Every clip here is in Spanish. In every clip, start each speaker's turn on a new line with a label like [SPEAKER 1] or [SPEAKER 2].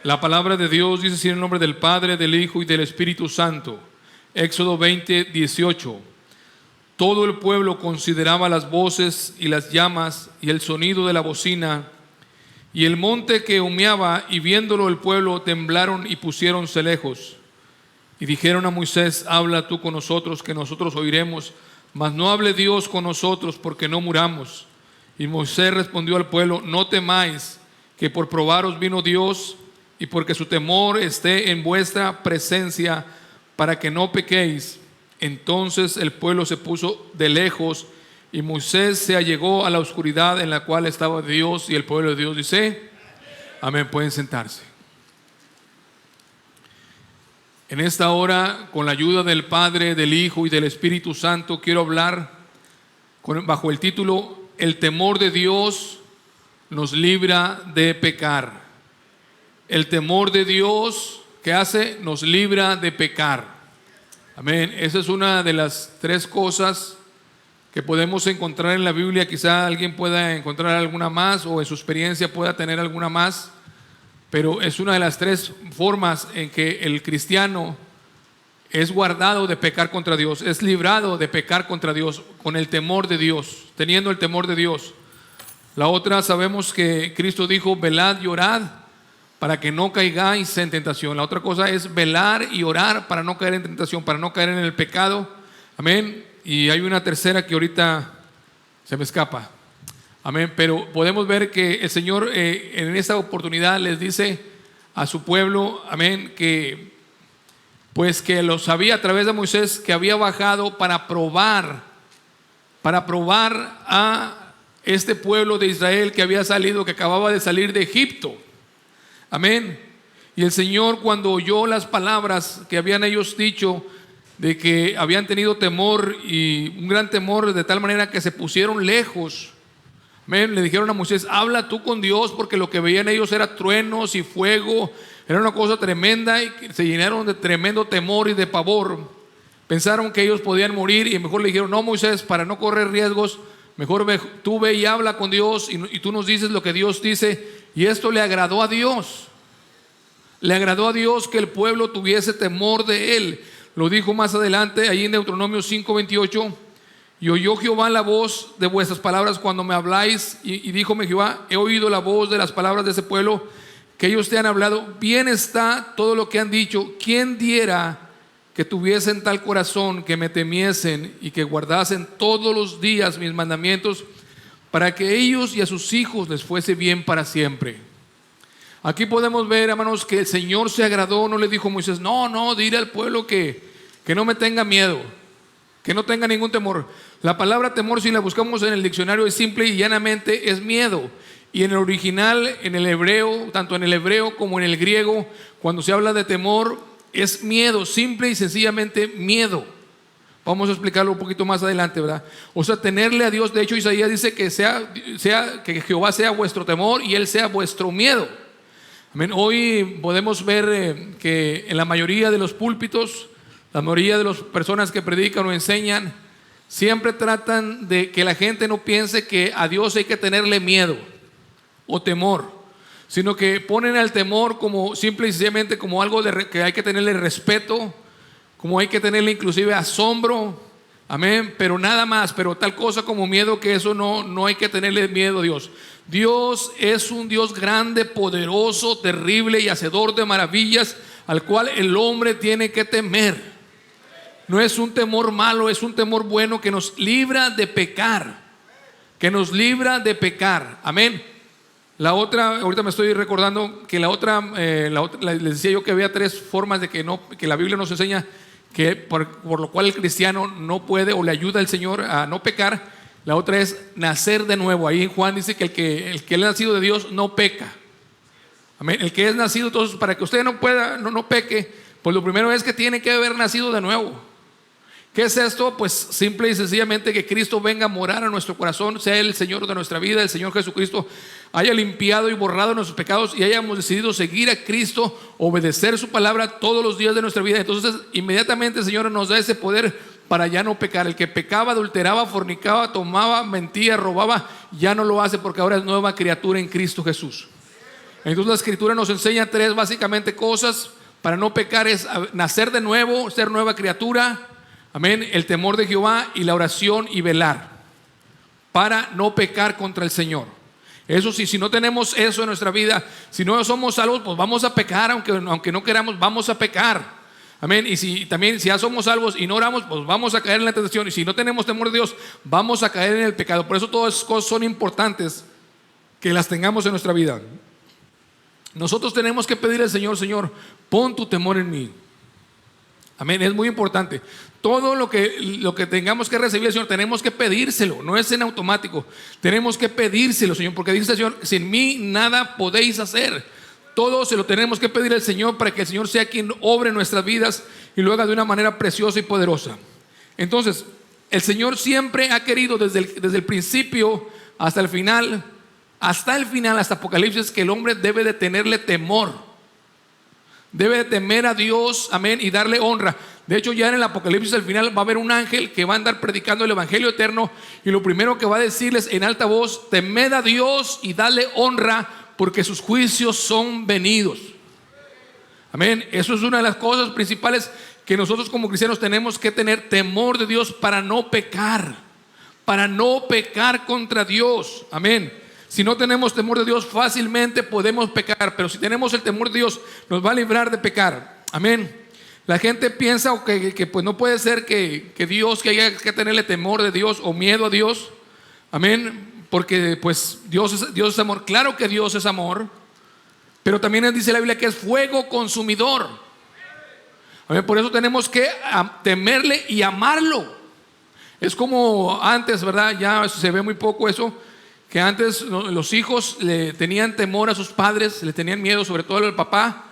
[SPEAKER 1] La palabra de Dios dice así en el nombre del Padre, del Hijo y del Espíritu Santo. Éxodo 20:18. Todo el pueblo consideraba las voces y las llamas y el sonido de la bocina y el monte que humeaba, y viéndolo el pueblo temblaron y pusiéronse lejos. Y dijeron a Moisés: habla tú con nosotros, que nosotros oiremos, mas no hable Dios con nosotros, porque no muramos. Y Moisés respondió al pueblo: no temáis, que por probaros vino Dios, y porque su temor esté en vuestra presencia, para que no pequéis. Entonces el pueblo se puso de lejos, y Moisés se allegó a la oscuridad en la cual estaba Dios, y el pueblo de Dios dice: amén. Pueden sentarse. En esta hora, con la ayuda del Padre, del Hijo y del Espíritu Santo, quiero hablar bajo el título: el temor de Dios nos libra de pecar. El temor de Dios, ¿qué hace? Nos libra de pecar. Amén. Esa es una de las tres cosas que podemos encontrar en la Biblia. Quizá alguien pueda encontrar alguna más, o en su experiencia pueda tener alguna más, pero es una de las tres formas en que el cristiano es guardado de pecar contra Dios, es librado de pecar contra Dios, con el temor de Dios, teniendo el temor de Dios. La otra, sabemos que Cristo dijo: velad y orad para que no caigáis en tentación. La otra cosa es velar y orar para no caer en tentación, para no caer en el pecado. Amén. Y hay una tercera que ahorita se me escapa. Amén. Pero podemos ver que el Señor en esta oportunidad les dice a su pueblo, amén, que pues que lo sabía a través de Moisés, que había bajado para probar a este pueblo de Israel que había salido, que acababa de salir de Egipto. Amén. Y el Señor, cuando oyó las palabras que habían ellos dicho, de que habían tenido temor, y un gran temor, de tal manera que se pusieron lejos. Amén. Le dijeron a Moisés: habla tú con Dios, porque lo que veían ellos era truenos y fuego, era una cosa tremenda, y se llenaron de tremendo temor y de pavor. Pensaron que ellos podían morir, y mejor le dijeron: no, Moisés, para no correr riesgos, mejor tú ve y habla con Dios, y tú nos dices lo que Dios dice. Y esto le agradó a Dios. Le agradó a Dios que el pueblo tuviese temor de él. Lo dijo más adelante, ahí en Deuteronomio 5:28. Y oyó Jehová la voz de vuestras palabras cuando me habláis, y díjome Jehová: he oído la voz de las palabras de ese pueblo que ellos te han hablado. Bien está todo lo que han dicho. ¿Quién diera que tuviesen tal corazón, que me temiesen y que guardasen todos los días mis mandamientos, para que ellos y a sus hijos les fuese bien para siempre? Aquí podemos ver, hermanos, que el Señor se agradó. No le dijo a Moisés: no, dile al pueblo que no me tenga miedo, que no tenga ningún temor. La palabra temor, si la buscamos en el diccionario, es simple y llanamente es miedo. Y en el original, en el hebreo, tanto en el hebreo como en el griego, cuando se habla de temor, es miedo, simple y sencillamente miedo. Vamos a explicarlo un poquito más adelante, ¿verdad? O sea, tenerle a Dios. De hecho, Isaías dice que que Jehová sea vuestro temor y Él sea vuestro miedo. Amén. Hoy podemos ver que en la mayoría de los púlpitos, la mayoría de las personas que predican o enseñan, siempre tratan de que la gente no piense que a Dios hay que tenerle miedo o temor, sino que ponen al temor como simple y sencillamente como algo que hay que tenerle respeto, como hay que tenerle inclusive asombro. Amén. Pero nada más. Pero tal cosa como miedo, que eso no hay que tenerle miedo a Dios. Dios es un Dios grande, poderoso, terrible y hacedor de maravillas, al cual el hombre tiene que temer. No es un temor malo, es un temor bueno, que nos libra de pecar, que nos libra de pecar. Amén. La otra, ahorita me estoy recordando que la otra, les decía yo que había tres formas de que la Biblia nos enseña que por lo cual el cristiano no puede, o le ayuda al Señor a no pecar. La otra es nacer de nuevo. Ahí en Juan dice que el que es nacido de Dios no peca. Amén. El que es nacido, entonces, para que usted no peque, pues lo primero es que tiene que haber nacido de nuevo. ¿Qué es esto? Pues simple y sencillamente que Cristo venga a morar a nuestro corazón, sea el Señor de nuestra vida, el Señor Jesucristo haya limpiado y borrado nuestros pecados, y hayamos decidido seguir a Cristo, obedecer su palabra todos los días de nuestra vida. Entonces inmediatamente el Señor nos da ese poder para ya no pecar. El que pecaba, adulteraba, fornicaba, tomaba, mentía, robaba, ya no lo hace, porque ahora es nueva criatura en Cristo Jesús. Entonces la Escritura nos enseña tres básicamente cosas para no pecar: es nacer de nuevo, ser nueva criatura, amén, el temor de Jehová y la oración y velar para no pecar contra el Señor. Eso sí, si no tenemos eso en nuestra vida, si no somos salvos, pues vamos a pecar, aunque no queramos, vamos a pecar. Amén. Y si ya somos salvos y no oramos, pues vamos a caer en la tentación. Y si no tenemos temor de Dios, vamos a caer en el pecado. Por eso todas esas cosas son importantes que las tengamos en nuestra vida. Nosotros tenemos que pedir al Señor: Señor, pon tu temor en mí. Amén, es muy importante. Todo lo que tengamos que recibir, Señor, tenemos que pedírselo. No es en automático. Tenemos que pedírselo, Señor, porque dice el Señor: sin mí nada podéis hacer. Todo se lo tenemos que pedir al Señor para que el Señor sea quien obre en nuestras vidas y lo haga de una manera preciosa y poderosa. Entonces, el Señor siempre ha querido desde el principio hasta el final, hasta Apocalipsis, que el hombre debe de tenerle temor. Debe de temer a Dios, amén, y darle honra. De hecho, ya en el Apocalipsis al final va a haber un ángel que va a andar predicando el evangelio eterno, y lo primero que va a decirles en alta voz: temed a Dios y dale honra, porque sus juicios son venidos. Amén. Eso es una de las cosas principales que nosotros como cristianos tenemos que tener: temor de Dios para no pecar contra Dios. Amén. Si no tenemos temor de Dios, fácilmente podemos pecar, pero si tenemos el temor de Dios, nos va a librar de pecar. Amén. La gente piensa que pues no puede ser que Dios, que haya que tenerle temor de Dios o miedo a Dios. Amén. Porque pues Dios es amor. Claro que Dios es amor, pero también dice la Biblia que es fuego consumidor. Amén. Por eso tenemos que temerle y amarlo. Es como antes, ¿verdad? Ya se ve muy poco eso, que antes los hijos le tenían temor a sus padres, le tenían miedo, sobre todo al papá,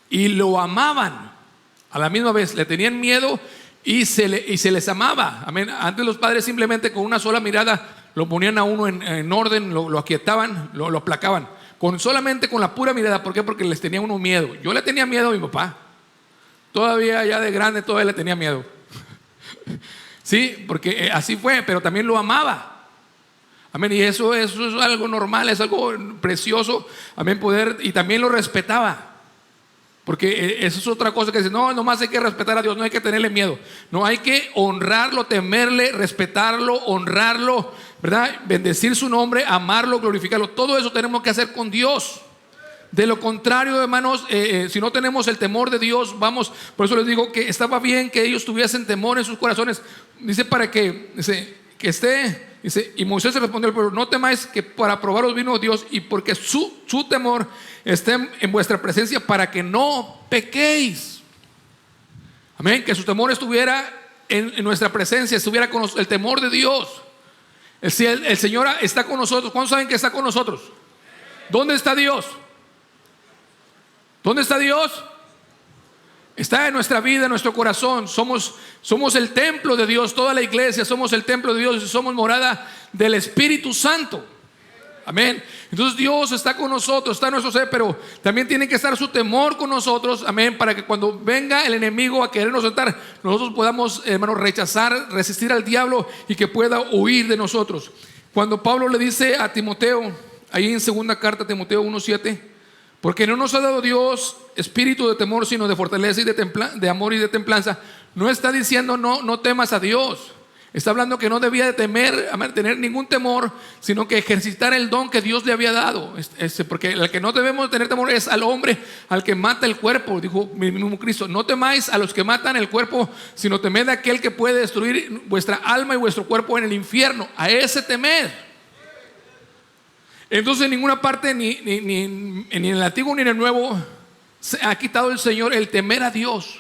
[SPEAKER 1] y lo amaban. A la misma vez le tenían miedo y se les amaba. Amén. Antes los padres simplemente con una sola mirada lo ponían a uno en orden, lo aquietaban, lo aplacaban, solamente con la pura mirada. ¿Por qué? Porque les tenía uno miedo. Yo le tenía miedo a mi papá. Todavía ya de grande todavía le tenía miedo. Sí, porque así fue, pero también lo amaba. Amén. Y eso es algo normal, es algo precioso. Amén. Y también lo respetaba. Porque eso es otra cosa que dice: no, nomás hay que respetar a Dios, no hay que tenerle miedo. No, hay que honrarlo, temerle, respetarlo, honrarlo, ¿verdad? Bendecir su nombre, amarlo, glorificarlo. Todo eso tenemos que hacer con Dios. De lo contrario, hermanos, si no tenemos el temor de Dios, vamos. Por eso les digo que estaba bien que ellos tuviesen temor en sus corazones. Dice que esté. Dice, y Moisés se respondió al pueblo: no temáis, que para probaros vino Dios, y porque su temor esté en vuestra presencia, para que no pequéis. Amén. Que su temor estuviera en nuestra presencia, estuviera con el temor de Dios. El Señor está con nosotros. ¿Cuántos saben que está con nosotros? ¿Dónde está Dios? ¿Dónde está Dios? Está en nuestra vida, en nuestro corazón. Somos el templo de Dios. Toda la iglesia somos el templo de Dios y somos morada del Espíritu Santo. Amén. Entonces Dios está con nosotros, está en nuestro ser, pero también tiene que estar su temor con nosotros. Amén. Para que cuando venga el enemigo a querernos tentar, nosotros podamos, hermanos, resistir al diablo y que pueda huir de nosotros. Cuando Pablo le dice a Timoteo, ahí en segunda carta a Timoteo 1:7: porque no nos ha dado Dios espíritu de temor, sino de fortaleza y de amor y de templanza. No está diciendo no temas a Dios. Está hablando que no debía de tener ningún temor, sino que ejercitar el don que Dios le había dado. Porque el que no debemos tener temor es al hombre, al que mata el cuerpo. Dijo mismo Cristo: no temáis a los que matan el cuerpo, sino temed a aquel que puede destruir vuestra alma y vuestro cuerpo en el infierno. A ese temed. Entonces en ninguna parte, ni en el Antiguo ni en el Nuevo, se ha quitado el Señor el temer a Dios.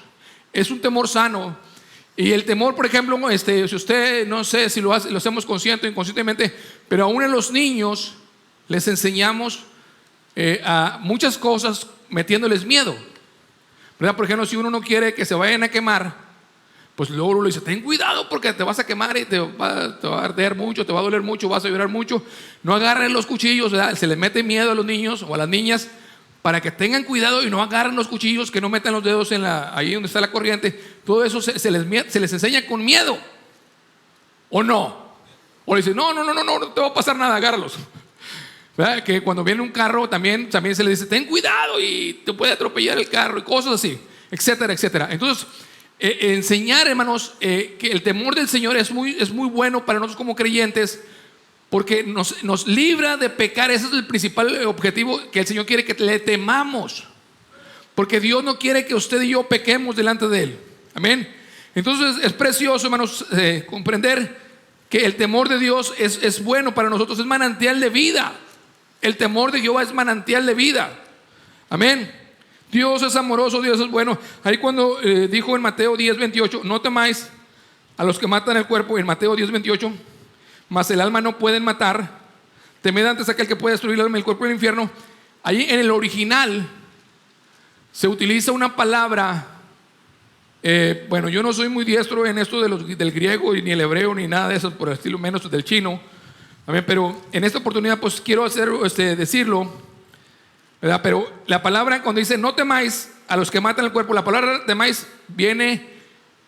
[SPEAKER 1] Es un temor sano. Y el temor, por ejemplo, si usted, no sé si lo hacemos consciente o inconscientemente, pero aún en los niños les enseñamos a muchas cosas metiéndoles miedo, ¿verdad? Por ejemplo, si uno no quiere que se vayan a quemar, pues luego le dice: ten cuidado porque te vas a quemar y te va a arder mucho, te va a doler mucho, vas a llorar mucho. No agarren los cuchillos, ¿verdad? Se les mete miedo a los niños o a las niñas para que tengan cuidado y no agarren los cuchillos, que no metan los dedos ahí donde está la corriente. Todo eso se les enseña con miedo, ¿o no? O le dicen: no te va a pasar nada, agárralos. ¿verdad? Que cuando viene un carro también se le dice, ten cuidado y te puede atropellar el carro y cosas así, etcétera, etcétera. Entonces, enseñar, hermanos, que el temor del Señor es muy bueno para nosotros como creyentes, porque nos libra de pecar. Ese es el principal objetivo, que el Señor quiere que le temamos, porque Dios no quiere que usted y yo pequemos delante de Él. Amén. Entonces es precioso, hermanos, comprender que el temor de Dios es bueno para nosotros, es manantial de vida. El temor de Jehová es manantial de vida. Amén. Dios es amoroso, Dios es bueno. Ahí cuando dijo en Mateo 10:28, no temáis a los que matan el cuerpo, en Mateo 10:28, mas el alma no pueden matar, temed antes aquel que puede destruir el alma y el cuerpo en el infierno. Allí en el original se utiliza una palabra, bueno, yo no soy muy diestro en esto del griego, ni el hebreo, ni nada de eso, por el estilo, menos del chino. Amén. Pero en esta oportunidad pues quiero decirlo, ¿verdad? Pero la palabra cuando dice no temáis a los que matan el cuerpo, la palabra temáis viene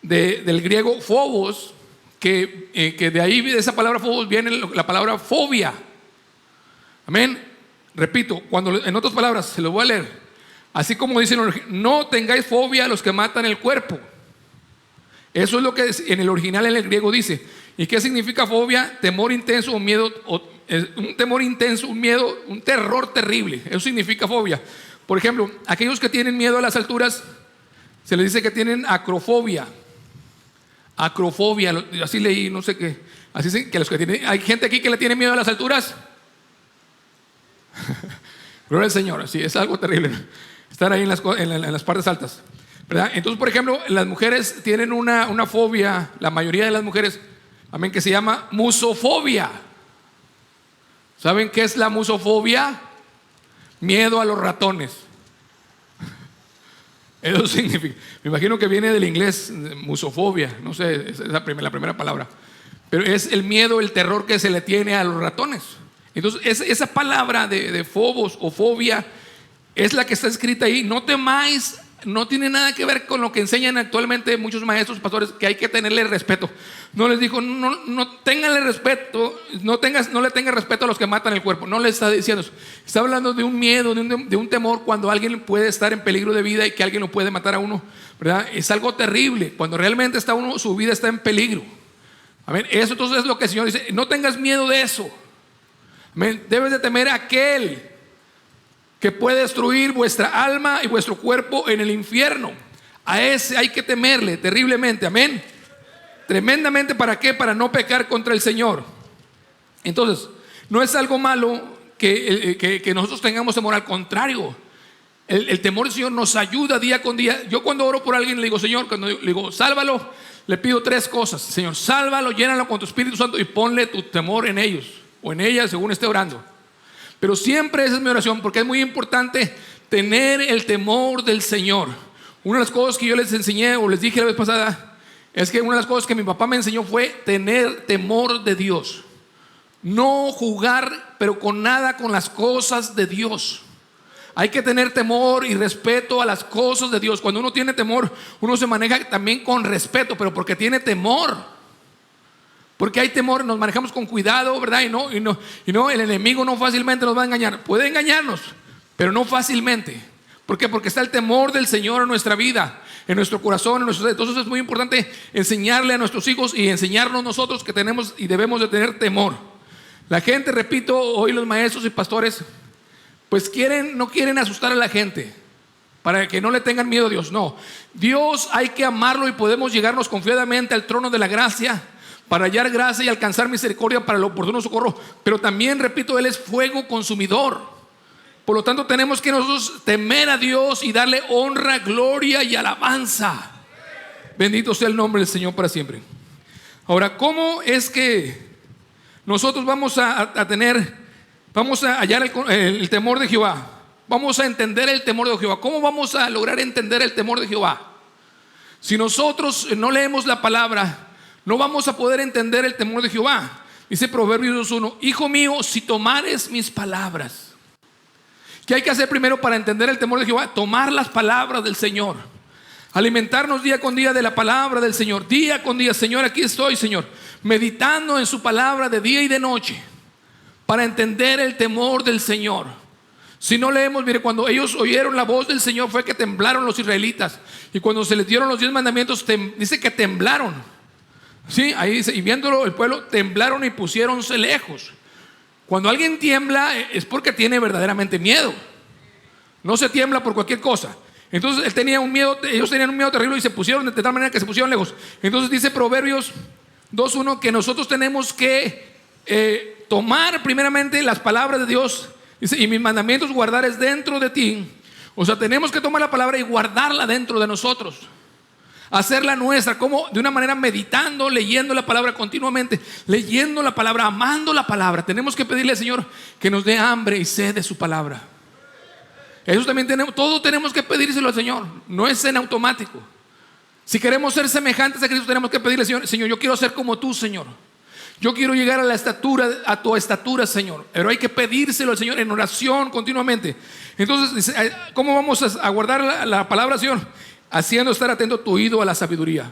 [SPEAKER 1] del griego phobos, que de ahí, de esa palabra phobos, viene la palabra fobia. Amén. Repito, en otras palabras, se lo voy a leer. Así como dicen, no tengáis fobia a los que matan el cuerpo. Eso es lo que en el original, en el griego dice. ¿Y qué significa fobia? Temor intenso o miedo, un temor intenso, un miedo, un terror terrible. Eso significa fobia. Por ejemplo, aquellos que tienen miedo a las alturas, se les dice que tienen acrofobia. Acrofobia, así leí, no sé qué. Así dicen que los que tienen, hay gente aquí que le tiene miedo a las alturas. Gloria al Señor, sí, es algo terrible estar ahí en las partes altas, ¿verdad? Entonces, por ejemplo, las mujeres tienen una fobia, la mayoría de las mujeres, amén, que se llama musofobia. ¿Saben qué es la musofobia? Miedo a los ratones. Eso significa, me imagino que viene del inglés, musofobia, no sé, es la primera palabra, pero es el miedo, el terror que se le tiene a los ratones. Entonces esa palabra de phobos o fobia es la que está escrita ahí. No temáis, no tiene nada que ver con lo que enseñan actualmente muchos maestros, pastores, que hay que tenerle respeto. No les dijo, no tenganle respeto, no le tengan respeto a los que matan el cuerpo. No le está diciendo eso. Está hablando de un miedo, de un temor cuando alguien puede estar en peligro de vida y que alguien lo puede matar a uno, ¿verdad? Es algo terrible cuando realmente su vida está en peligro. Amén. Eso entonces es lo que el Señor dice, no tengas miedo de eso. Amén. Debes de temer a aquel que puede destruir vuestra alma y vuestro cuerpo en el infierno. A ese hay que temerle terriblemente. Amén. Tremendamente. ¿Para qué? Para no pecar contra el Señor. Entonces, no es algo malo que nosotros tengamos temor. Al contrario, el temor del Señor nos ayuda día con día. Yo cuando oro por alguien le digo, Señor, cuando le digo, sálvalo, le pido 3 cosas. Señor, sálvalo, llénalo con tu Espíritu Santo y ponle tu temor en ellos o en ella según esté orando. Pero siempre esa es mi oración, porque es muy importante tener el temor del Señor. Una de las cosas que yo les enseñé o les dije la vez pasada es que una de las cosas que mi papá me enseñó fue tener temor de Dios. No jugar, pero con nada, con las cosas de Dios. Hay que tener temor y respeto a las cosas de Dios. Cuando uno tiene temor, uno se maneja también con respeto, pero porque tiene temor. Porque hay temor, nos manejamos con cuidado, ¿verdad? Y no, el enemigo no fácilmente nos va a engañar. Puede engañarnos, pero no fácilmente. ¿Por qué? Porque está el temor del Señor en nuestra vida, en nuestro corazón, entonces es muy importante enseñarle a nuestros hijos y enseñarnos nosotros que tenemos y debemos de tener temor. La gente, repito, hoy los maestros y pastores, pues no quieren asustar a la gente para que no le tengan miedo a Dios. No, Dios hay que amarlo y podemos llegarnos confiadamente al trono de la gracia para hallar gracia y alcanzar misericordia para el oportuno socorro. Pero también, repito, Él es fuego consumidor. Por lo tanto, tenemos que nosotros temer a Dios y darle honra, gloria y alabanza. Bendito sea el nombre del Señor para siempre. Ahora, ¿cómo es que nosotros vamos a hallar el temor de Jehová? Vamos a entender el temor de Jehová. ¿Cómo vamos a lograr entender el temor de Jehová? Si nosotros no leemos la palabra, no vamos a poder entender el temor de Jehová. Dice Proverbios 2:1, hijo mío, si tomares mis palabras. ¿Qué hay que hacer primero para entender el temor de Jehová? Tomar las palabras del Señor. Alimentarnos día con día de la palabra del Señor. Día con día, Señor, aquí estoy, Señor, meditando en su palabra de día y de noche, para entender el temor del Señor. Si no leemos, mire, cuando ellos oyeron la voz del Señor fue que temblaron los israelitas. Y cuando se les dieron los 10 mandamientos, dice que temblaron. Sí, ahí dice, y viéndolo el pueblo temblaron y pusiéronse lejos. Cuando alguien tiembla es porque tiene verdaderamente miedo. No se tiembla por cualquier cosa. Entonces ellos tenían un miedo terrible y se pusieron de tal manera que se pusieron lejos. Entonces dice Proverbios 2:1 que nosotros tenemos que tomar primeramente las palabras de Dios. Dice, y mis mandamientos guardar es dentro de ti. O sea, tenemos que tomar la palabra y guardarla dentro de nosotros, hacerla nuestra, como de una manera meditando, leyendo la palabra continuamente, leyendo la palabra, amando la palabra. Tenemos que pedirle al Señor que nos dé hambre y sed de su palabra. Eso también todo tenemos que pedírselo al Señor. No es en automático. Si queremos ser semejantes a Cristo, tenemos que pedirle al Señor: Señor, yo quiero ser como tú, Señor. Yo quiero llegar a tu estatura, Señor. Pero hay que pedírselo al Señor en oración continuamente. Entonces, ¿cómo vamos a guardar la palabra, Señor? Haciendo estar atento tu oído a la sabiduría.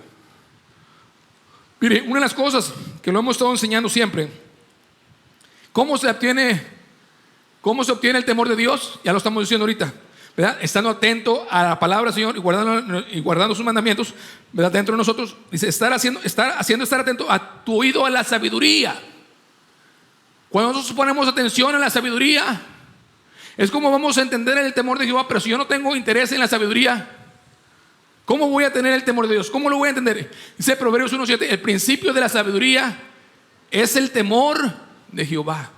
[SPEAKER 1] Mire, una de las cosas que lo hemos estado enseñando siempre, ¿cómo se obtiene el temor de Dios? Ya lo estamos diciendo ahorita, ¿verdad? Estando atento a la palabra, Señor, y guardando sus mandamientos, ¿verdad? Dentro de nosotros, dice, estar atento a tu oído a la sabiduría. Cuando nosotros ponemos atención a la sabiduría, es como vamos a entender el temor de Jehová. Pero si yo no tengo interés en la sabiduría, ¿cómo voy a tener el temor de Dios? ¿Cómo lo voy a entender? Dice Proverbios 1:7, el principio de la sabiduría es el temor de Jehová.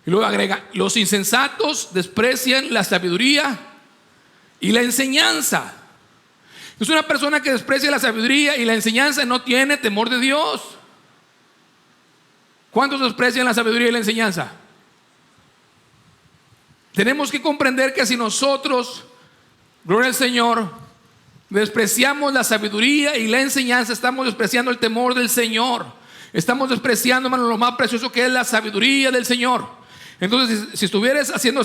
[SPEAKER 1] Y luego agrega, los insensatos desprecian la sabiduría y la enseñanza. Es una persona que desprecia la sabiduría y la enseñanza, no tiene temor de Dios. ¿Cuántos desprecian la sabiduría y la enseñanza? Tenemos que comprender que si nosotros, gloria al Señor, despreciamos la sabiduría y la enseñanza, estamos despreciando el temor del Señor. Estamos despreciando, hermano, lo más precioso que es la sabiduría del Señor. Entonces, si estuvieras haciendo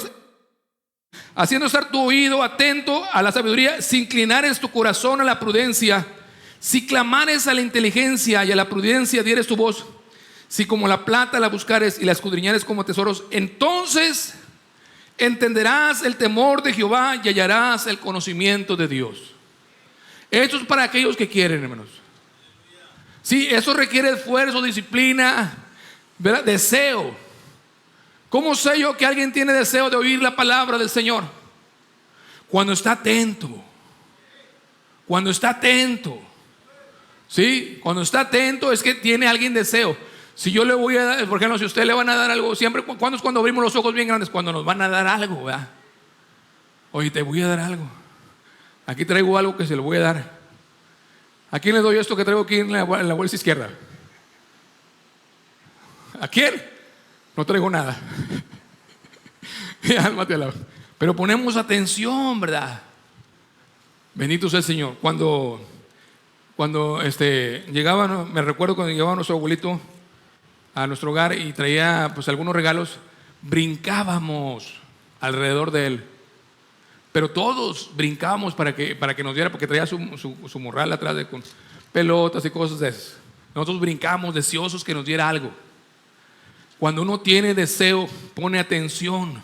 [SPEAKER 1] estar tu oído atento a la sabiduría, si inclinares tu corazón a la prudencia, si clamares a la inteligencia y a la prudencia dieres tu voz, si como la plata la buscares y la escudriñares como tesoros, entonces entenderás el temor de Jehová y hallarás el conocimiento de Dios. Esto es para aquellos que quieren, hermanos. Sí, eso requiere esfuerzo, disciplina, ¿verdad? Deseo. ¿Cómo sé yo que alguien tiene deseo de oír la palabra del Señor? Cuando está atento. Cuando está atento. Sí, cuando está atento es que tiene alguien deseo. Si yo le voy a dar, por ejemplo, si a usted le van a dar algo, siempre, ¿cuándo es cuando abrimos los ojos bien grandes? Cuando nos van a dar algo, ¿verdad? Oye, te voy a dar algo. Aquí traigo algo que se lo voy a dar. ¿A quién le doy esto que traigo aquí en la bolsa izquierda? ¿A quién? No traigo nada. Pero ponemos atención, ¿verdad? Bendito sea el Señor. Cuando llegaba, me recuerdo cuando llegaba nuestro abuelito a nuestro hogar y traía pues algunos regalos, brincábamos alrededor de él. Pero todos brincábamos para que nos diera, porque traía su morral atrás con pelotas y cosas de esas. Nosotros brincábamos deseosos que nos diera algo. Cuando uno tiene deseo, pone atención.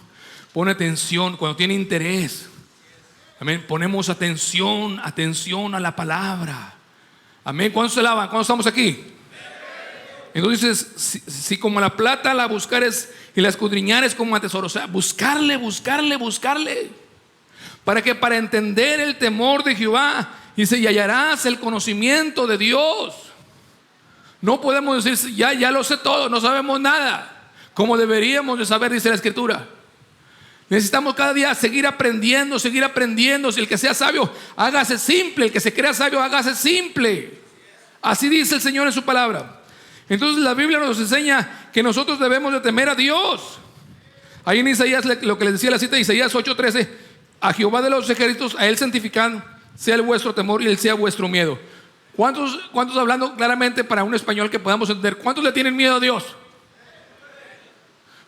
[SPEAKER 1] Cuando tiene interés, amén, ponemos atención a la palabra. Amén. ¿Cuándo se lavan? ¿Cuándo estamos aquí? Entonces, si como la plata la buscares y la escudriñares como a tesoro, o sea, buscarle. ¿Para qué? Para entender el temor de Jehová. Dice, y hallarás el conocimiento de Dios. No podemos decir, ya lo sé todo, no sabemos nada, como deberíamos de saber, dice la Escritura. Necesitamos cada día seguir aprendiendo. Si el que sea sabio, hágase simple. El que se crea sabio, hágase simple. Así dice el Señor en su palabra. Entonces la Biblia nos enseña que nosotros debemos de temer a Dios. Ahí en Isaías, lo que les decía la cita de Isaías 8:13, a Jehová de los ejércitos, a Él santifican, sea el vuestro temor y Él sea vuestro miedo. ¿Cuántos hablando claramente para un español que podamos entender? ¿Cuántos le tienen miedo a Dios?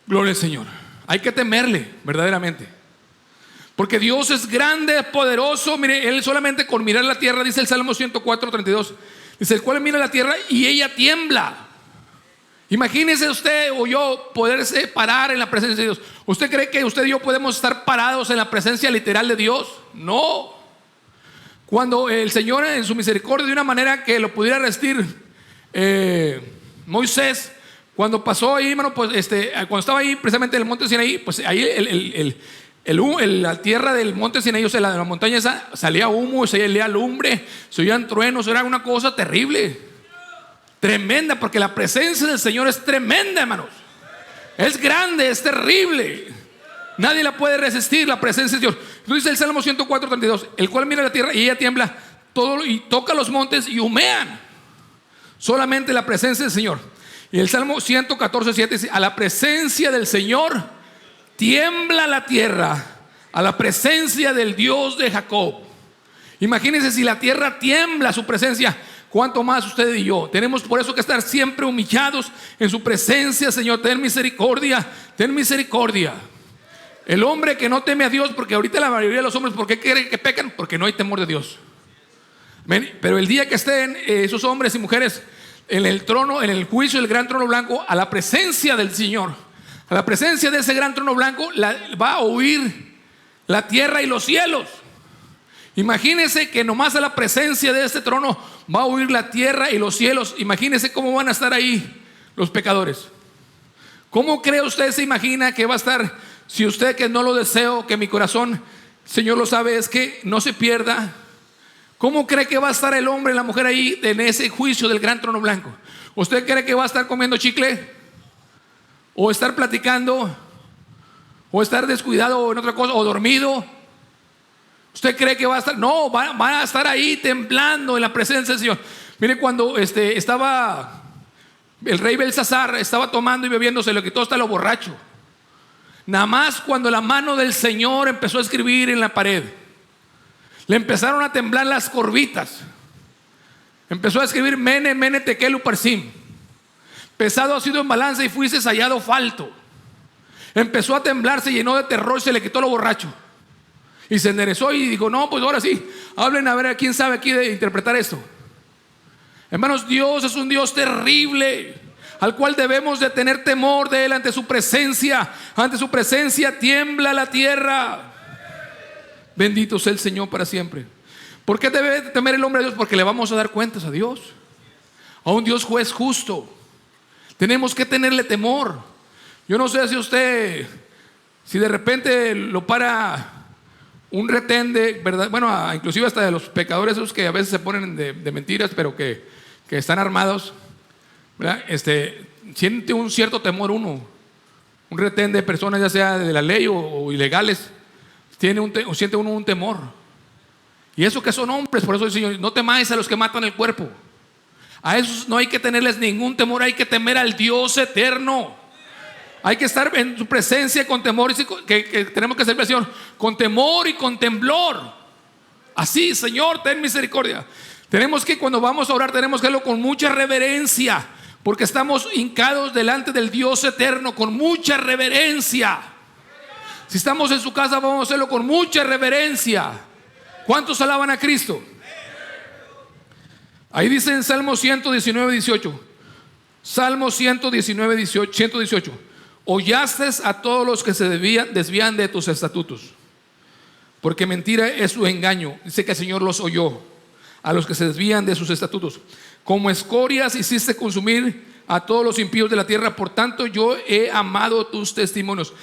[SPEAKER 1] Gloria al Señor. Hay que temerle verdaderamente, porque Dios es grande, poderoso. Mire, Él solamente con mirar la tierra, dice el Salmo 104:32, dice, el cual mira la tierra y ella tiembla. Imagínese usted o yo poderse parar en la presencia de Dios. ¿Usted cree que usted y yo podemos estar parados en la presencia literal de Dios? No. Cuando el Señor en su misericordia, de una manera que lo pudiera resistir Moisés, cuando pasó ahí, hermano, pues cuando estaba ahí precisamente en el monte Sinaí, pues ahí la tierra del monte Sinaí, o sea, la montaña esa, salía humo, se salía lumbre, se oían truenos, era una cosa terrible, tremenda, porque la presencia del Señor es tremenda, hermanos. Es grande, es terrible. Nadie la puede resistir, la presencia de Dios. Entonces dice el Salmo 104:32, el cual mira la tierra y ella tiembla todo, y toca los montes y humean. Solamente la presencia del Señor. Y el Salmo 114:7 dice, a la presencia del Señor tiembla la tierra, a la presencia del Dios de Jacob. Imagínense, si la tierra tiembla a su presencia, cuánto más usted y yo. Tenemos por eso que estar siempre humillados en su presencia. Señor, ten misericordia, ten misericordia. El hombre que no teme a Dios, porque ahorita la mayoría de los hombres, ¿por qué creen que pecan? Porque no hay temor de Dios. Pero el día que estén esos hombres y mujeres en el trono, en el juicio del gran trono blanco, a la presencia del Señor, a la presencia de ese gran trono blanco, va a oír la tierra y los cielos. Imagínense que nomás a la presencia de este trono va a oír la tierra y los cielos. Imagínense cómo van a estar ahí los pecadores. ¿Cómo cree usted, se imagina que va a estar? Si usted, que no lo deseo, que mi corazón, Señor lo sabe, es que no se pierda. ¿Cómo cree que va a estar el hombre y la mujer ahí en ese juicio del gran trono blanco? ¿Usted cree que va a estar comiendo chicle? ¿O estar platicando? ¿O estar descuidado en otra cosa? ¿O dormido? ¿Usted cree que va a estar? No, van a estar ahí temblando en la presencia del Señor. Mire, cuando estaba el rey Belsasar, estaba tomando y bebiendo, se lo quitó hasta lo borracho. Nada más cuando la mano del Señor empezó a escribir en la pared, le empezaron a temblar las corvitas. Empezó a escribir Mene, Mene, Tekel, Uparsim. Pesado ha sido en balanza y fuiste hallado falto. Empezó a temblar, se llenó de terror, se le quitó lo borracho. Y se enderezó y dijo, no, pues ahora sí, hablen a ver a quién sabe aquí de interpretar esto. Hermanos, Dios es un Dios terrible, al cual debemos de tener temor de Él. Ante su presencia tiembla la tierra. Bendito sea el Señor para siempre. ¿Por qué debe temer el hombre a Dios? Porque le vamos a dar cuentas a Dios, a un Dios juez justo. Tenemos que tenerle temor. Yo no sé si usted, si de repente lo para un retén de verdad, bueno, inclusive hasta de los pecadores esos que a veces se ponen de mentiras, pero que están armados, ¿verdad? Siente un cierto temor uno. Un retén de personas, ya sea de la ley o ilegales, siente uno un temor. Y eso que son hombres. Por eso el Señor, no temáis a los que matan el cuerpo. A esos no hay que tenerles ningún temor. Hay que temer al Dios eterno. Hay que estar en su presencia con temor, que tenemos que servir al Señor con temor y con temblor. Así, Señor, ten misericordia. Tenemos que, cuando vamos a orar, tenemos que hacerlo con mucha reverencia, porque estamos hincados delante del Dios eterno, con mucha reverencia. Si estamos en su casa, vamos a hacerlo con mucha reverencia. ¿Cuántos alaban a Cristo? Ahí dice en Salmo 119:18. Salmo 118. Hollaste a todos los que se desvían de tus estatutos, porque mentira es su engaño. Dice que el Señor los oyó, a los que se desvían de sus estatutos. Como escorias hiciste consumir a todos los impíos de la tierra, por tanto yo he amado tus testimonios.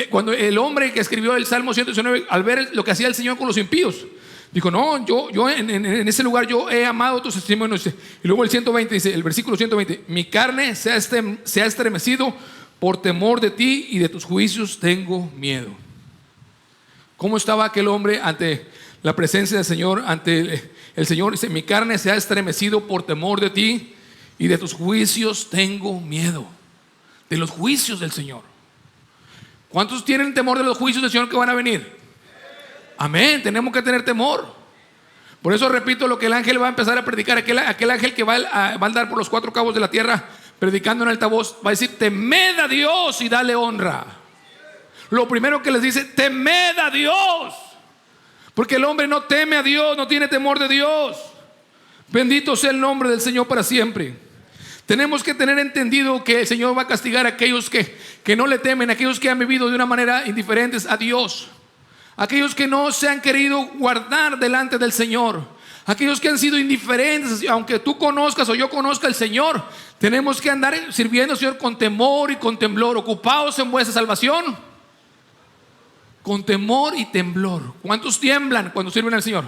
[SPEAKER 1] Cuando el hombre que escribió el Salmo 119, al ver lo que hacía el Señor con los impíos, dijo, no, yo en ese lugar yo he amado tus testimonios. Y luego el 120 dice, el versículo 120, mi carne se ha estremecido por temor de ti, y de tus juicios tengo miedo. ¿Cómo estaba aquel hombre ante la presencia del Señor? Ante el Señor dice, mi carne se ha estremecido por temor de ti, y de tus juicios tengo miedo. De los juicios del Señor. ¿Cuántos tienen temor de los juicios del Señor que van a venir? Amén, tenemos que tener temor. Por eso repito lo que el ángel va a empezar a predicar. Aquel ángel que va a andar por los cuatro cabos de la tierra predicando en altavoz, va a decir, temed a Dios y dale honra. Lo primero que les dice, temed a Dios. Porque el hombre no teme a Dios, no tiene temor de Dios. Bendito sea el nombre del Señor para siempre. Tenemos que tener entendido que el Señor va a castigar a aquellos que no le temen, aquellos que han vivido de una manera indiferentes a Dios, aquellos que no se han querido guardar delante del Señor, aquellos que han sido indiferentes. Aunque tú conozcas o yo conozca al Señor, tenemos que andar sirviendo al Señor con temor y con temblor, ocupados en vuestra salvación, con temor y temblor. ¿Cuántos tiemblan cuando sirven al Señor?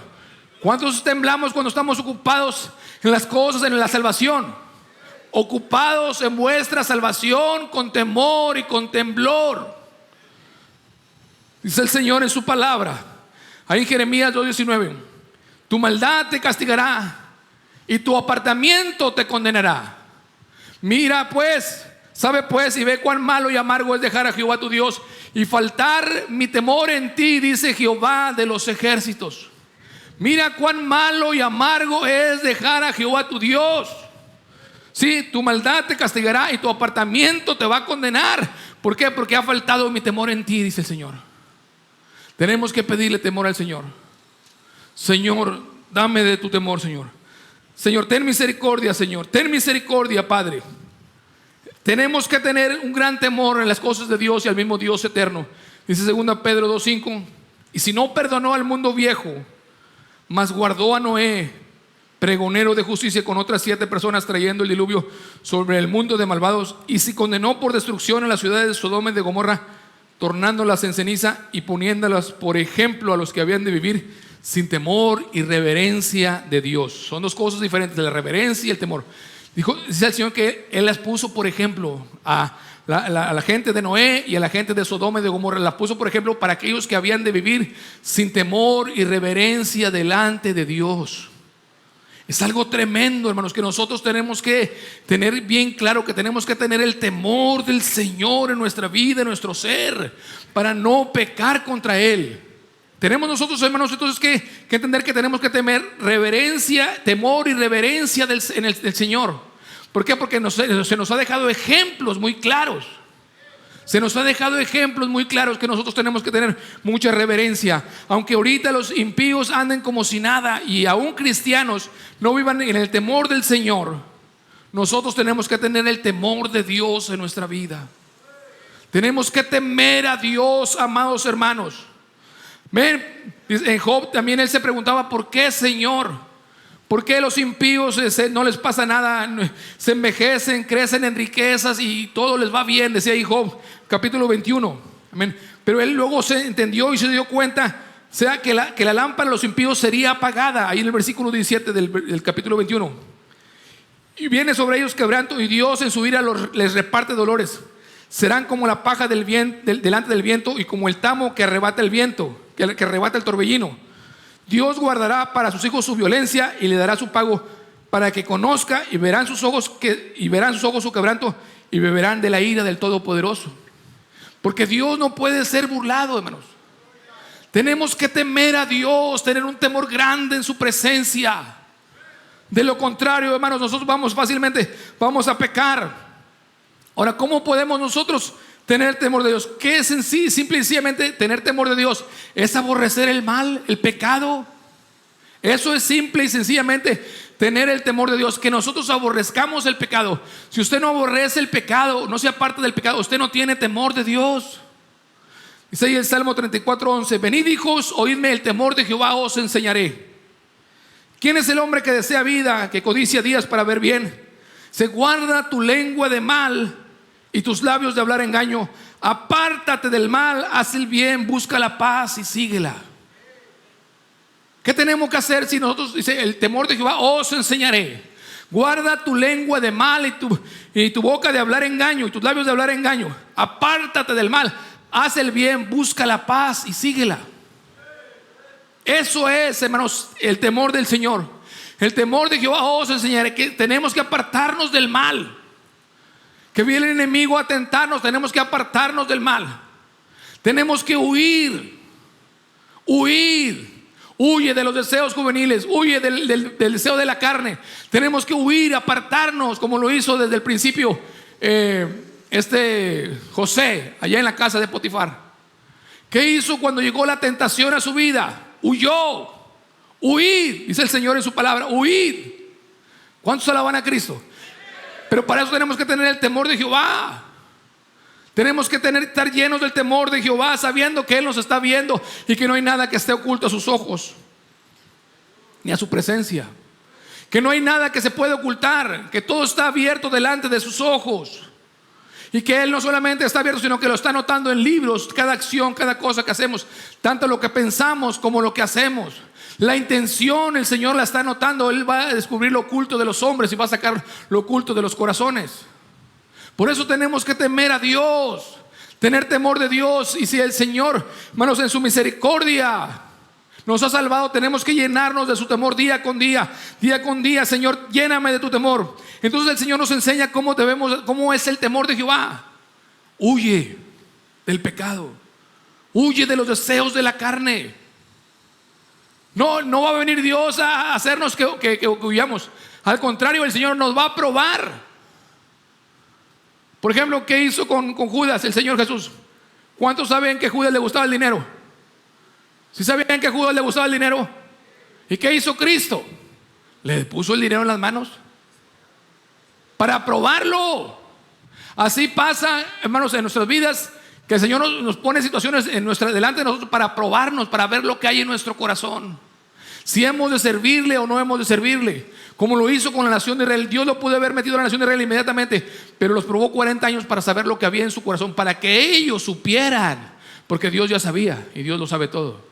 [SPEAKER 1] ¿Cuántos temblamos cuando estamos ocupados en las cosas, en la salvación? Ocupados en vuestra salvación con temor y con temblor. Dice el Señor en su palabra, ahí en Jeremías 2:19: tu maldad te castigará y tu apartamiento te condenará. Mira pues, sabe pues y ve cuán malo y amargo es dejar a Jehová tu Dios y faltar mi temor en ti, dice Jehová de los ejércitos. Mira cuán malo y amargo es dejar a Jehová tu Dios. Sí, tu maldad te castigará y tu apartamiento te va a condenar. ¿Por qué? Porque ha faltado mi temor en ti, dice el Señor. Tenemos que pedirle temor al Señor. Señor, dame de tu temor, Señor. Señor, ten misericordia, Señor. Ten misericordia, Padre. Tenemos que tener un gran temor en las cosas de Dios y al mismo Dios eterno. Dice 2 Pedro 2:5: y si no perdonó al mundo viejo, mas guardó a Noé, pregonero de justicia, con otras 7 personas, trayendo el diluvio sobre el mundo de malvados, y si condenó por destrucción a las ciudades de Sodoma y de Gomorra, tornándolas en ceniza y poniéndolas por ejemplo a los que habían de vivir sin temor y reverencia de Dios. Son dos cosas diferentes, la reverencia y el temor. Dice el Señor que Él las puso por ejemplo a la gente de Noé y a la gente de Sodoma y de Gomorra. Las puso por ejemplo para aquellos que habían de vivir sin temor y reverencia delante de Dios. Es algo tremendo, hermanos, que nosotros tenemos que tener bien claro, que tenemos que tener el temor del Señor en nuestra vida, en nuestro ser, para no pecar contra Él. Tenemos nosotros, hermanos, entonces que entender que tenemos que tener reverencia, temor y reverencia del Señor. ¿Por qué? Porque se nos ha dejado ejemplos muy claros. Se nos ha dejado ejemplos muy claros que nosotros tenemos que tener mucha reverencia. Aunque ahorita los impíos anden como si nada y aún cristianos no vivan en el temor del Señor, nosotros tenemos que tener el temor de Dios en nuestra vida. Tenemos que temer a Dios, amados hermanos. Ven, en Job también él se preguntaba: ¿por qué, Señor? ¿Por qué los impíos no les pasa nada? Se envejecen, crecen en riquezas y todo les va bien, decía ahí Job, capítulo 21. Amén. Pero él luego se entendió y se dio cuenta, sea que la lámpara de los impíos sería apagada, ahí en el versículo 17 del capítulo 21. Y viene sobre ellos quebranto, y Dios en su ira les reparte dolores. Serán como la paja delante del viento, y como el tamo que arrebata el viento, que arrebata el torbellino. Dios guardará para sus hijos su violencia y le dará su pago, para que conozca y verán sus ojos su quebranto, y beberán de la ira del Todopoderoso. Porque Dios no puede ser burlado, hermanos. Tenemos que temer a Dios, tener un temor grande en su presencia. De lo contrario, hermanos, nosotros vamos a pecar. Ahora, ¿cómo podemos nosotros tener temor de Dios? ¿Qué es en sí? Simple y sencillamente tener temor de Dios es aborrecer el mal, el pecado. Eso es simple y sencillamente tener el temor de Dios, que nosotros aborrezcamos el pecado. Si usted no aborrece el pecado, no se aparta del pecado, usted no tiene temor de Dios. Dice ahí el Salmo 34:11: venid, hijos, oídme, el temor de Jehová os enseñaré. ¿Quién es el hombre que desea vida, que codicia días para ver bien? Se guarda tu lengua de mal y tus labios de hablar engaño. Apártate del mal, haz el bien, busca la paz y síguela. ¿Qué tenemos que hacer si nosotros, dice, el temor de Jehová os enseñaré? Guarda tu lengua de mal y tu boca de hablar engaño y tus labios de hablar engaño. Apártate del mal, haz el bien, busca la paz y síguela. Eso es, hermanos, el temor del Señor. El temor de Jehová os enseñaré, que tenemos que apartarnos del mal. Que viene el enemigo a tentarnos, tenemos que apartarnos del mal. Tenemos que huir. Huye de los deseos juveniles, huye del deseo de la carne. Tenemos que huir, apartarnos, como lo hizo desde el principio José, allá en la casa de Potifar. ¿Qué hizo cuando llegó la tentación a su vida? Huyó. Huid, dice el Señor en su palabra, huid. ¿Cuántos alaban a Cristo? Pero para eso tenemos que tener el temor de Jehová. Tenemos que estar llenos del temor de Jehová, sabiendo que Él nos está viendo y que no hay nada que esté oculto a sus ojos ni a su presencia, que no hay nada que se puede ocultar, que todo está abierto delante de sus ojos, y que Él no solamente está abierto, sino que lo está anotando en libros, cada acción, cada cosa que hacemos, tanto lo que pensamos como lo que hacemos. La intención el Señor la está anotando. Él va a descubrir lo oculto de los hombres y va a sacar lo oculto de los corazones. Por eso tenemos que temer a Dios, tener temor de Dios. Y si el Señor, hermanos, en su misericordia nos ha salvado, tenemos que llenarnos de su temor día con día. Día con día, Señor, lléname de tu temor. Entonces el Señor nos enseña cómo es el temor de Jehová. Huye del pecado, huye de los deseos de la carne. No va a venir Dios a hacernos que huyamos. Al contrario, el Señor nos va a probar. Por ejemplo, ¿qué hizo con Judas el Señor Jesús? ¿Cuántos saben que a Judas le gustaba el dinero? ¿Sí sabían que a Judas le gustaba el dinero? ¿Y qué hizo Cristo? Le puso el dinero en las manos para probarlo. Así pasa, hermanos, en nuestras vidas, que el Señor nos pone situaciones delante de nosotros para probarnos, para ver lo que hay en nuestro corazón, si hemos de servirle o no hemos de servirle, como lo hizo con la nación de Israel. Dios lo pudo haber metido a la nación de Israel inmediatamente, pero los probó 40 años para saber lo que había en su corazón, para que ellos supieran, porque Dios ya sabía y Dios lo sabe todo.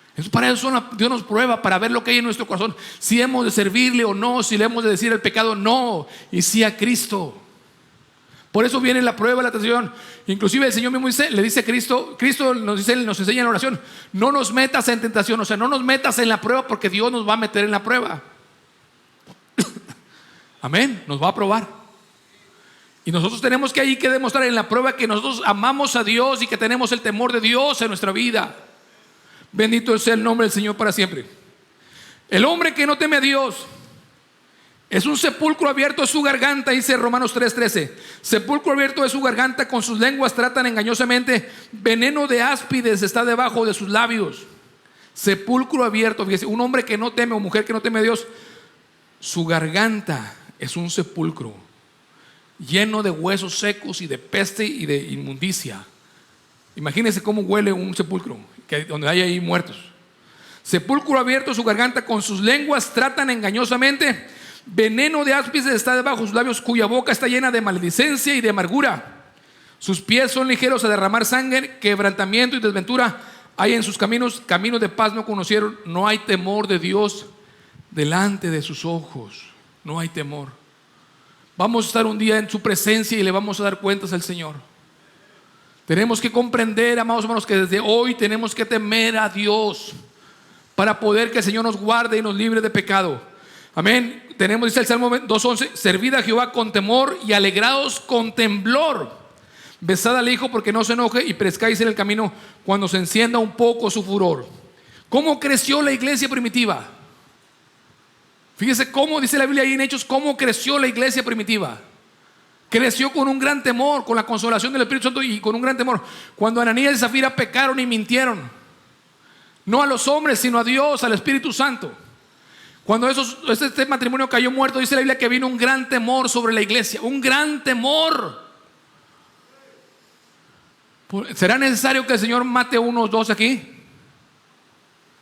[SPEAKER 1] Entonces, para eso Dios nos prueba, para ver lo que hay en nuestro corazón, si hemos de servirle o no, si le hemos de decir al pecado no y sí a Cristo. Por eso viene la prueba, la tentación. Inclusive el Señor mismo le dice a Cristo nos enseña en la oración: no nos metas en tentación, o sea, no nos metas en la prueba, porque Dios nos va a meter en la prueba. Amén, nos va a probar. Y nosotros tenemos que demostrar en la prueba que nosotros amamos a Dios y que tenemos el temor de Dios en nuestra vida. Bendito sea el nombre del Señor para siempre. El hombre que no teme a Dios es un sepulcro abierto, es su garganta, dice Romanos 3:13. Sepulcro abierto es su garganta, con sus lenguas tratan engañosamente, veneno de áspides está debajo de sus labios. Sepulcro abierto, fíjese, un hombre que no teme o mujer que no teme a Dios, su garganta es un sepulcro lleno de huesos secos y de peste y de inmundicia. Imagínense cómo huele un sepulcro, donde hay ahí muertos. Sepulcro abierto su garganta, con sus lenguas tratan engañosamente, veneno de áspides está debajo de sus labios, cuya boca está llena de maledicencia y de amargura. Sus pies son ligeros a derramar sangre, quebrantamiento y desventura hay en sus caminos, caminos de paz no conocieron. No hay temor de Dios delante de sus ojos, no hay temor. Vamos a estar un día en su presencia y le vamos a dar cuentas al Señor. Tenemos que comprender, amados hermanos, que desde hoy tenemos que temer a Dios para poder que el Señor nos guarde y nos libre de pecado. Amén. Tenemos, dice el Salmo 2:11: servid a Jehová con temor y alegraos con temblor. Besad al Hijo porque no se enoje y perezcáis en el camino cuando se encienda un poco su furor. ¿Cómo creció la iglesia primitiva? Fíjese cómo dice la Biblia ahí en Hechos, cómo creció la iglesia primitiva. Creció con un gran temor, con la consolación del Espíritu Santo y con un gran temor. Cuando Ananías y Zafira pecaron y mintieron, no a los hombres sino a Dios, al Espíritu Santo. Cuando este matrimonio cayó muerto, dice la Biblia que vino un gran temor sobre la iglesia, un gran temor. ¿Será necesario que el Señor mate unos dos aquí?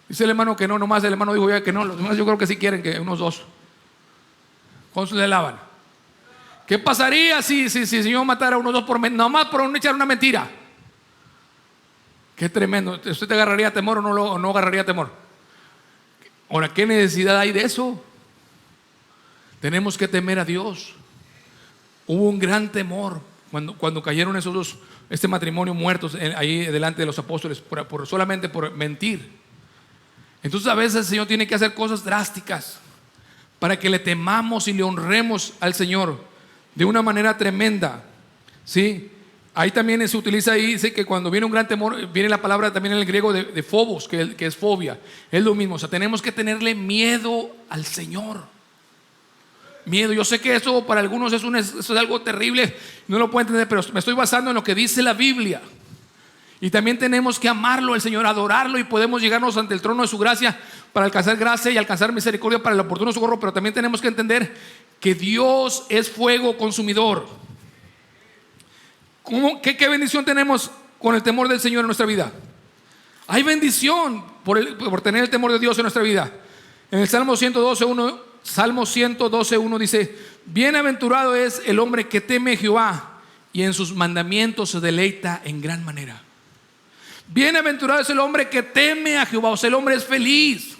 [SPEAKER 1] Dice el hermano que no, nomás el hermano dijo ya que no. Los demás yo creo que sí quieren que unos dos. ¿Cómo le lavan? ¿Qué pasaría si el Señor matara a unos dos nomás por echar una mentira? Qué tremendo. ¿Usted te agarraría temor o no agarraría temor? Ahora, ¿qué necesidad hay de eso? Tenemos que temer a Dios. Hubo un gran temor cuando cayeron esos dos, este matrimonio muertos ahí delante de los apóstoles solamente por mentir. Entonces a veces el Señor tiene que hacer cosas drásticas para que le temamos y le honremos al Señor de una manera tremenda. ¿Sí? Ahí también se utiliza, ahí dice que cuando viene un gran temor, viene la palabra también en el griego de phobos, que es fobia. Es lo mismo, o sea, tenemos que tenerle miedo al Señor. Miedo, yo sé que eso para algunos eso es algo terrible, no lo pueden entender, pero me estoy basando en lo que dice la Biblia. Y también tenemos que amarlo al Señor, adorarlo, y podemos llegarnos ante el trono de su gracia para alcanzar gracia y alcanzar misericordia para el oportuno socorro, pero también tenemos que entender que Dios es fuego consumidor. ¿Qué bendición tenemos con el temor del Señor en nuestra vida? Hay bendición por tener el temor de Dios en nuestra vida. En el Salmo 112:1 dice: bienaventurado es el hombre que teme a Jehová y en sus mandamientos se deleita en gran manera. Bienaventurado es el hombre que teme a Jehová. O sea, el hombre es feliz.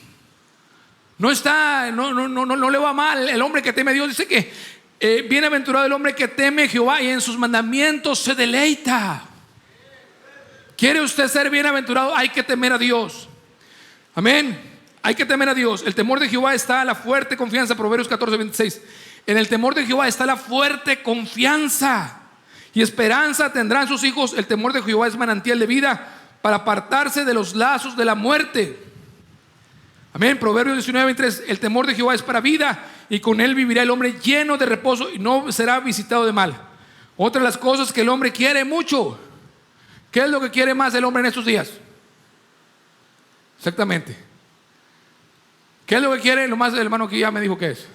[SPEAKER 1] No le va mal. El hombre que teme a Dios dice que bienaventurado el hombre que teme a Jehová y en sus mandamientos se deleita. ¿Quiere usted ser bienaventurado? Hay que temer a Dios. Amén. Hay que temer a Dios. El temor de Jehová está la fuerte confianza. Proverbios 14:26. En el temor de Jehová está la fuerte confianza y esperanza tendrán sus hijos. El temor de Jehová es manantial de vida para apartarse de los lazos de la muerte. Amén. Proverbios 19:23. El temor de Jehová es para vida y con él vivirá el hombre lleno de reposo y no será visitado de mal. Otra de las cosas que el hombre quiere mucho. ¿Qué es lo que quiere más el hombre en estos días? Exactamente. ¿Qué es lo que quiere? Lo más, el hermano que ya me dijo que es.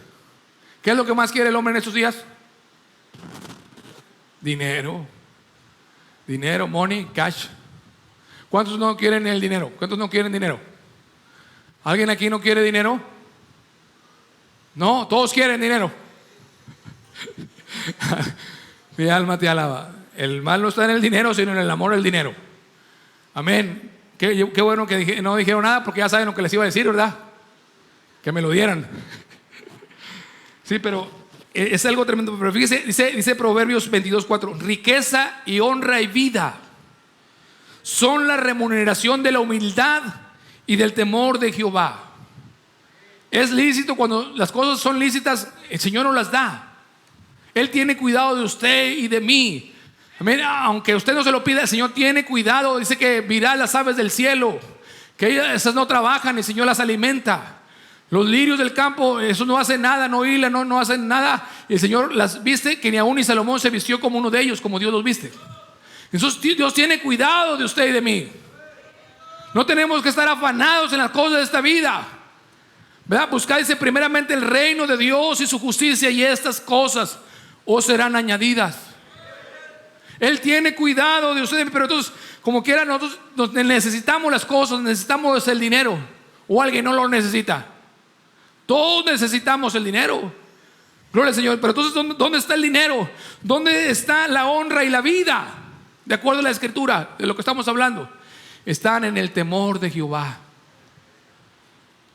[SPEAKER 1] ¿Qué es lo que más quiere el hombre en estos días? Dinero. Dinero, money, cash. ¿Cuántos no quieren el dinero? ¿Cuántos no quieren dinero? ¿Alguien aquí no quiere dinero? No, todos quieren dinero. Mi alma te alaba. El mal no está en el dinero, sino en el amor al dinero. Amén. Qué bueno que no dijeron nada, porque ya saben lo que les iba a decir, ¿verdad? Que me lo dieran. Sí, pero es algo tremendo. Pero fíjese, dice Proverbios 22:4: riqueza y honra y vida son la remuneración de la humildad y del temor de Jehová. Es lícito, cuando las cosas son lícitas, el Señor nos las da. Él tiene cuidado de usted y de mí. Amén. Aunque usted no se lo pida, el Señor tiene cuidado. Dice que mirad las aves del cielo, que esas no trabajan, el Señor las alimenta. Los lirios del campo, eso no hacen nada, no hilan, no hacen nada. Y el Señor las viste, que ni aún ni Salomón se vistió como uno de ellos, como Dios los viste. Entonces Dios tiene cuidado de usted y de mí. No tenemos que estar afanados en las cosas de esta vida, ¿verdad? Buscad, dice, primeramente el reino de Dios y su justicia, y estas cosas os serán añadidas. Él tiene cuidado de ustedes, pero entonces, como quiera, nosotros necesitamos las cosas, necesitamos el dinero. O alguien no lo necesita. Todos necesitamos el dinero. Gloria al Señor. Pero entonces, ¿dónde está el dinero? ¿Dónde está la honra y la vida? De acuerdo a la Escritura, de lo que estamos hablando, están en el temor de Jehová.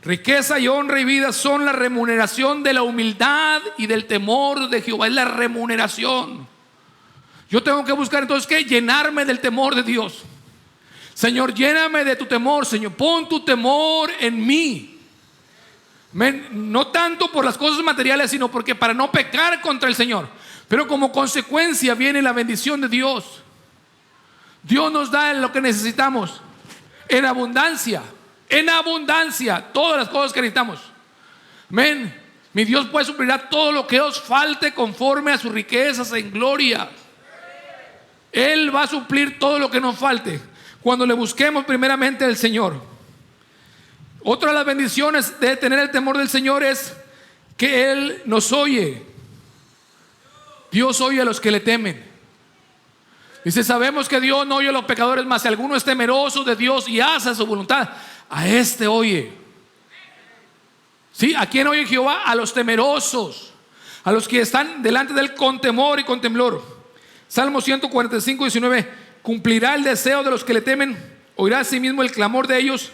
[SPEAKER 1] Riqueza y honra y vida son la remuneración de la humildad y del temor de Jehová. Es la remuneración. Yo tengo que buscar entonces ¿qué? Llenarme del temor de Dios. Señor, lléname de tu temor, Señor. Pon tu temor en mí. No tanto por las cosas materiales, sino porque para no pecar contra el Señor. Pero como consecuencia viene la bendición de Dios. Dios nos da lo que necesitamos en abundancia. En abundancia, todas las cosas que necesitamos. Amén. Mi Dios puede suplirá todo lo que os falte conforme a sus riquezas en gloria. Él va a suplir todo lo que nos falte cuando le busquemos primeramente al Señor. Otra de las bendiciones de tener el temor del Señor es que Él nos oye. Dios oye a los que le temen. Dice, sabemos que Dios no oye a los pecadores, mas si alguno es temeroso de Dios y hace su voluntad, a este oye. ¿Sí? ¿A quién oye Jehová? A los temerosos, a los que están delante de Él con temor y con temblor. Salmo 145:19: cumplirá el deseo de los que le temen, oirá a sí mismo el clamor de ellos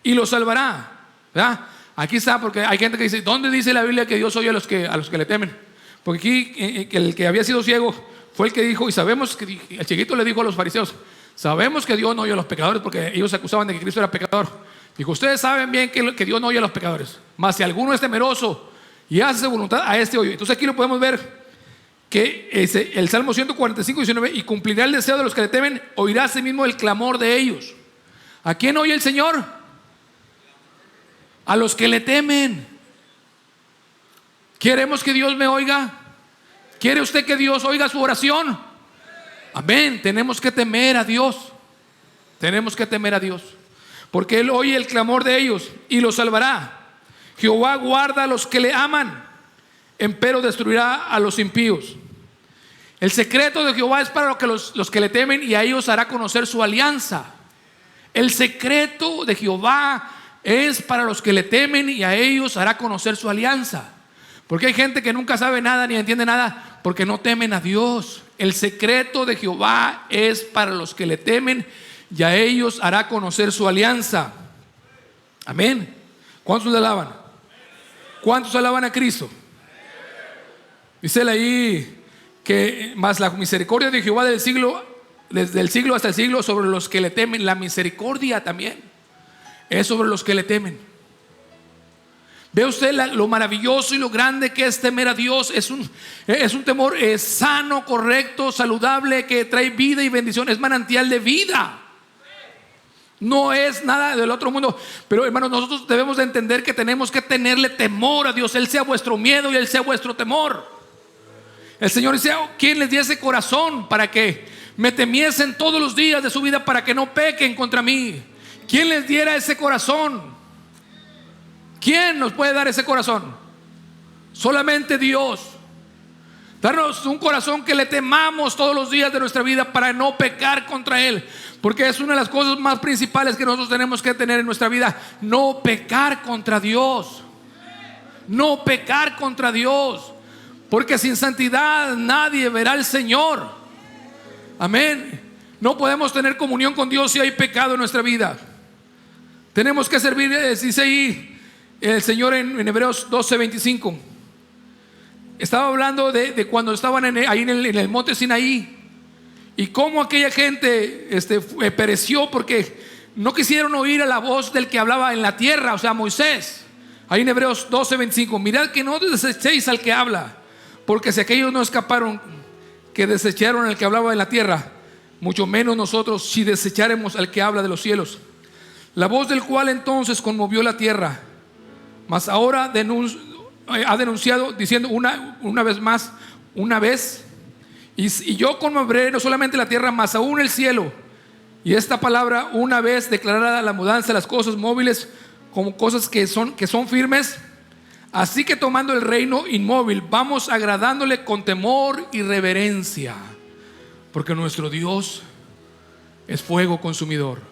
[SPEAKER 1] y los salvará. ¿Verdad? Aquí está, porque hay gente que dice, ¿dónde dice la Biblia que Dios oye a los que le temen? Porque aquí el que había sido ciego fue el que dijo, y sabemos que el chiquito le dijo a los fariseos, sabemos que Dios no oye a los pecadores, porque ellos se acusaban de que Cristo era pecador. Dijo, ustedes saben bien que Dios no oye a los pecadores, mas si alguno es temeroso y hace su voluntad, a este oye. Entonces aquí lo podemos ver, que el Salmo 145:19: y cumplirá el deseo de los que le temen, oirá a sí mismo el clamor de ellos. ¿A quién oye el Señor? A los que le temen. ¿Queremos que Dios me oiga? ¿Quiere usted que Dios oiga su oración? Amén. Tenemos que temer a Dios. Tenemos que temer a Dios. porque Él oye el clamor de ellos y los salvará. Jehová guarda a los que le aman, empero destruirá a los impíos. El secreto de Jehová es para los que le temen, y a ellos hará conocer su alianza. El secreto de Jehová es para los que le temen, y a ellos hará conocer su alianza. Porque hay gente que nunca sabe nada ni entiende nada porque no temen a Dios. El secreto de Jehová es para los que le temen, y a ellos hará conocer su alianza. Amén. ¿Cuántos le alaban? ¿Cuántos alaban a Cristo? Dice ahí que más la misericordia de Jehová del siglo, desde el siglo hasta el siglo, sobre los que le temen. La misericordia también es sobre los que le temen. Ve usted lo maravilloso y lo grande que es temer a Dios. Es un temor sano, correcto, saludable, que trae vida y bendición. Es manantial de vida. No es nada del otro mundo. Pero hermanos, nosotros debemos de entender que tenemos que tenerle temor a Dios. Él sea vuestro miedo y Él sea vuestro temor. El Señor dice: ¿quién les dio ese corazón para que me temiesen todos los días de su vida, para que no pequen contra mí? ¿Quién les diera ese corazón? ¿Quién nos puede dar ese corazón? Solamente Dios. Darnos un corazón que le temamos todos los días de nuestra vida para no pecar contra Él, porque es una de las cosas más principales que nosotros tenemos que tener en nuestra vida. No pecar contra Dios. No pecar contra Dios, porque sin santidad nadie verá al Señor. Amén. No podemos tener comunión con Dios si hay pecado en nuestra vida. Tenemos que servir, dice ahí el Señor en Hebreos 12:25. Estaba hablando de cuando estaban ahí en el monte Sinaí, y cómo aquella gente pereció porque no quisieron oír a la voz del que hablaba en la tierra, o sea, Moisés. Ahí en Hebreos 12:25: mirad que no desechéis al que habla, porque si aquellos no escaparon que desecharon al que hablaba en la tierra, mucho menos nosotros si desecháremos al que habla de los cielos. La voz del cual entonces conmovió la tierra, mas ahora ha denunciado diciendo una vez más, una vez, y yo conmoveré no solamente la tierra, mas aún el cielo. Y esta palabra, una vez, declarará la mudanza de las cosas móviles como cosas que son firmes. Así que tomando el reino inmóvil, vamos agradándole con temor y reverencia, porque nuestro Dios es fuego consumidor.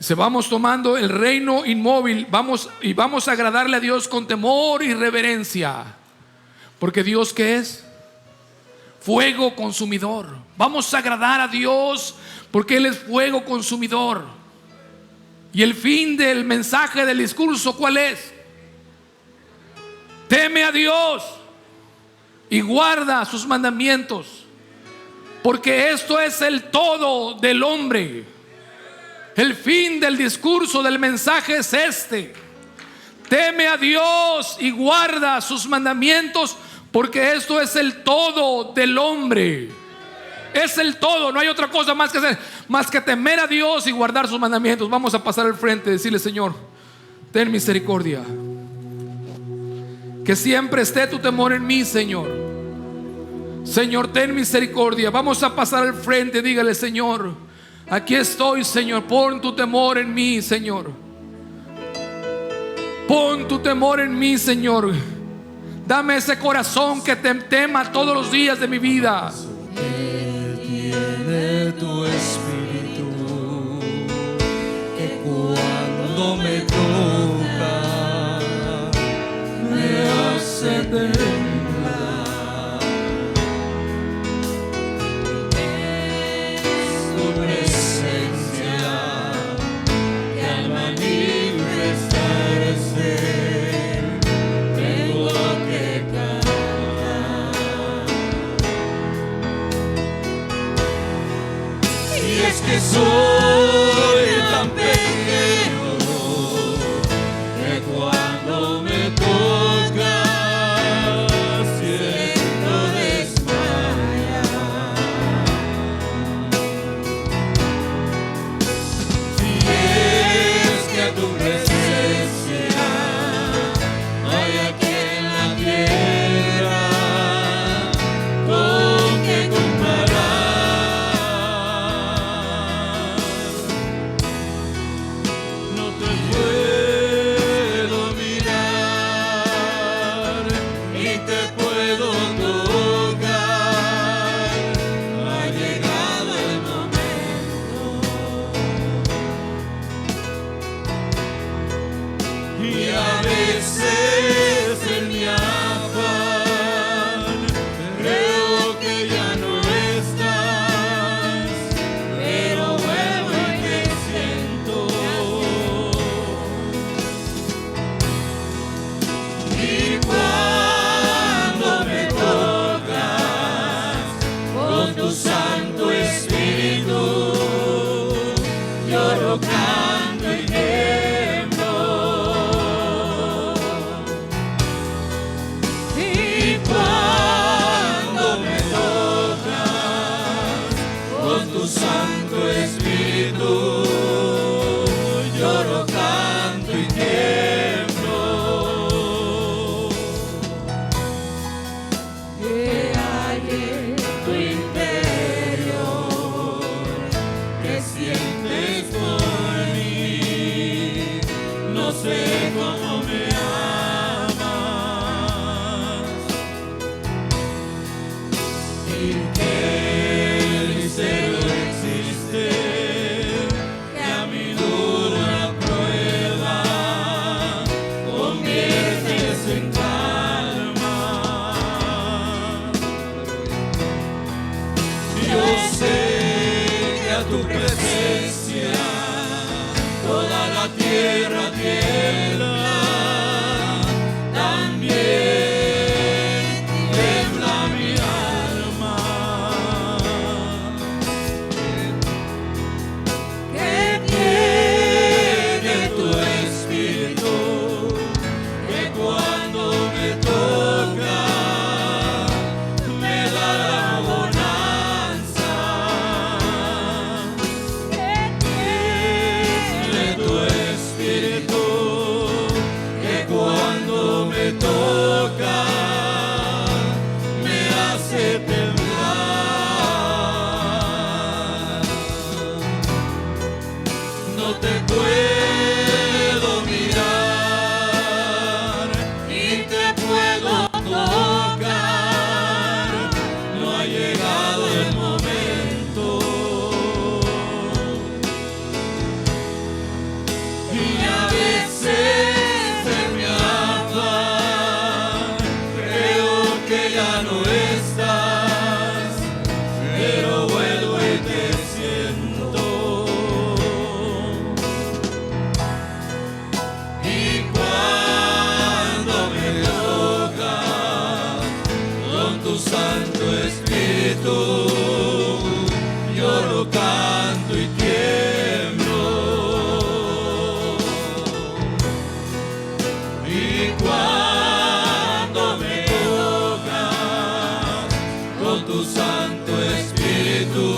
[SPEAKER 1] Se vamos tomando el reino inmóvil, vamos a agradarle a Dios con temor y reverencia, porque Dios, ¿qué es? Fuego consumidor. Vamos a agradar a Dios porque Él es fuego consumidor. Y el fin del mensaje del discurso, ¿cuál es? Teme a Dios y guarda sus mandamientos, porque esto es el todo del hombre. El fin del discurso, del mensaje es este: teme a Dios y guarda sus mandamientos, porque esto es el todo del hombre. Es el todo, no hay otra cosa más que hacer, más que temer a Dios y guardar sus mandamientos. Vamos a pasar al frente y decirle: Señor, ten misericordia. Que siempre esté tu temor en mí, Señor. Señor, ten misericordia. Vamos a pasar al frente, dígale: Señor, aquí estoy, Señor. Pon tu temor en mí, Señor. Pon tu temor en mí, Señor. Dame ese corazón que te tema todos los días de mi vida.
[SPEAKER 2] Que tiene tu espíritu, que cuando me toca me hace temblar. Tu presencia que al manifestarse tengo que cantar. Y es que soy tan pequeño veces en mi afán creo que ya no estás, pero vuelvo y te siento. Y cuando me tocas con tu Santo Espíritu, lloro, canto y tiemblo. Y cuando me tocas con tu Santo Espíritu, lloro, canto y tiemblo. ¿Qué hay en tu interior? ¿Qué sientes por mí? No sé cómo me amas y qué misterio existe que a mi dura prueba conviertes en calma. Yo sé que a tu presencia toda la tierra tiembla, también tiembla mi alma. Que tiene tu espíritu, que cuando me toca me da la bonanza. Tiene tu espíritu, que cuando me toca me hace temblar. No te puedo mirar ni te puedo tocar, no ha llegado el momento. Y a veces en mi afán creo que ya no estás, pero vuelvo y te siento. Y cuando me tocas con tu Santo Espíritu, lloro, canto y tiemblo. Y cuando me tocas con tu Santo Espíritu,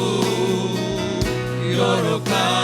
[SPEAKER 2] lloro, canto